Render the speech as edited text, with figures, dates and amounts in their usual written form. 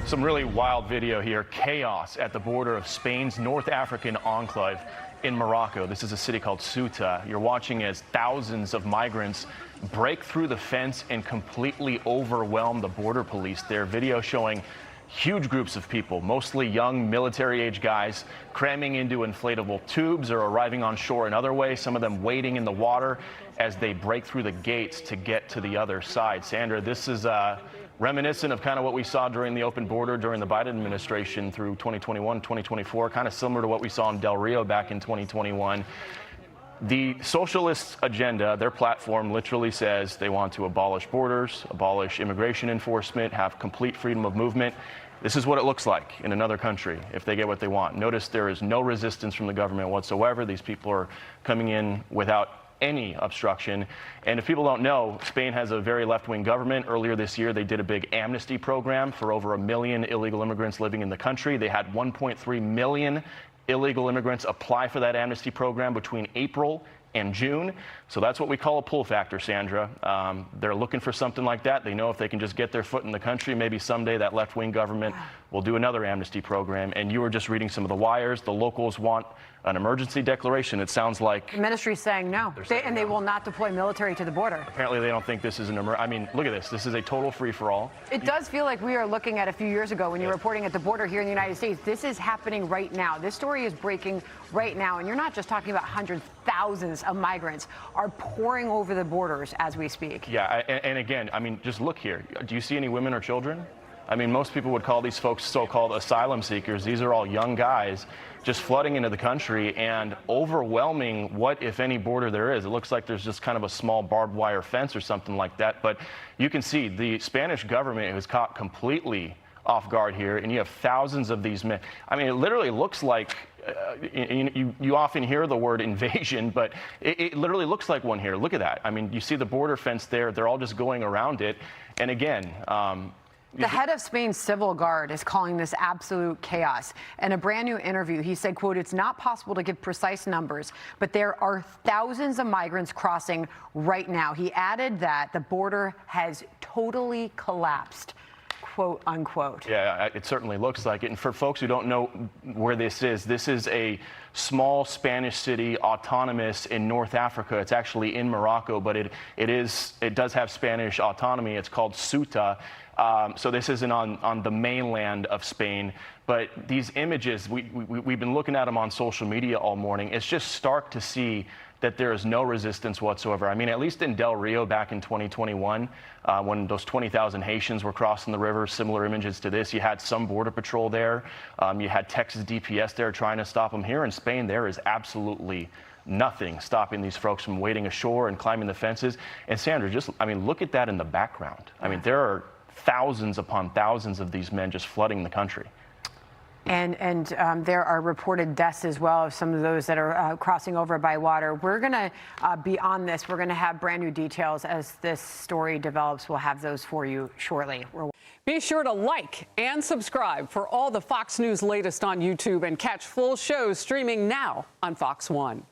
Some really wild video here. Chaos at the border of Spain's North African enclave in Morocco. This is a city called Ceuta. You're watching as thousands of migrants break through the fence and completely overwhelm the border police. Their video showing huge groups of people, mostly young military-age guys, cramming into inflatable tubes or arriving on shore another way, some of them wading in the water as they break through the gates to get to the other side. Sandra, this is reminiscent of kind of what we saw during the open border during the Biden administration through 2021, 2024, kind of similar to what we saw in Del Rio back in 2021. The socialist agenda, their platform literally says they want to abolish borders, abolish immigration enforcement, have complete freedom of movement. This is what it looks like in another country if they get what they want. Notice there is no resistance from the government whatsoever. These people are coming in without any obstruction. And if people don't know, Spain has a very left-wing government. Earlier this year, they did a big amnesty program for over 1 million illegal immigrants living in the country. They had 1.3 million illegal immigrants apply for that amnesty program between April and June. So that's what we call a pull factor, Sandra. They're looking for something like that. They know if they can just get their foot in the country, maybe someday that left-wing government will do another amnesty program. And you were just reading some of the wires. The locals want an emergency declaration. It sounds like the ministry's saying no, they will not deploy military to the border. Apparently, they don't think this is an I mean, look at this. This is a total free-for-all. It does feel like we are looking at a few years ago when you're reporting at the border here in the United States. This is happening right now. This story is breaking right now, and you're not just talking about hundreds, thousands of migrants are pouring over the borders as we speak. Yeah, and again, I mean, just look here. Do you see any women or children? I mean, most people would call these folks so-called asylum seekers. These are all young guys just flooding into the country and overwhelming what, if any, border there is. It looks like there's just kind of a small barbed wire fence or something like that. But you can see the Spanish government was caught completely off guard here, and you have thousands of these men. I mean, it literally looks like you often hear the word invasion, but it literally looks like one here. Look at that. I mean, you see the border fence there. They're all just going around it. And again, the head of Spain's civil guard is calling this absolute chaos. In a brand new interview, he said, quote, "It's not possible to give precise numbers, but there are thousands of migrants crossing right now." He added that the border has totally collapsed, quote unquote. Yeah, it certainly looks like it. And for folks who don't know where this is a small Spanish city, autonomous in North Africa. It's actually in Morocco, but it does have Spanish autonomy. It's called Ceuta. So this isn't on the mainland of Spain, but these images, we've been looking at them on social media all morning. It's just stark to see that there is no resistance whatsoever. I mean, at least in Del Rio back in 2021, when those 20,000 Haitians were crossing the river, similar images to this, you had some border patrol there. You had Texas DPS there trying to stop them. Here in Spain, there is absolutely nothing stopping these folks from wading ashore and climbing the fences. And Sandra, I mean, look at that in the background. I mean, there are thousands upon thousands of these men just flooding the country. And there are reported deaths as well of some of those that are crossing over by water. We're going to be on this. We're going to have brand new details as this story develops. We'll have those for you shortly. Be sure to like and subscribe for all the Fox News latest on YouTube and catch full shows streaming now on Fox One.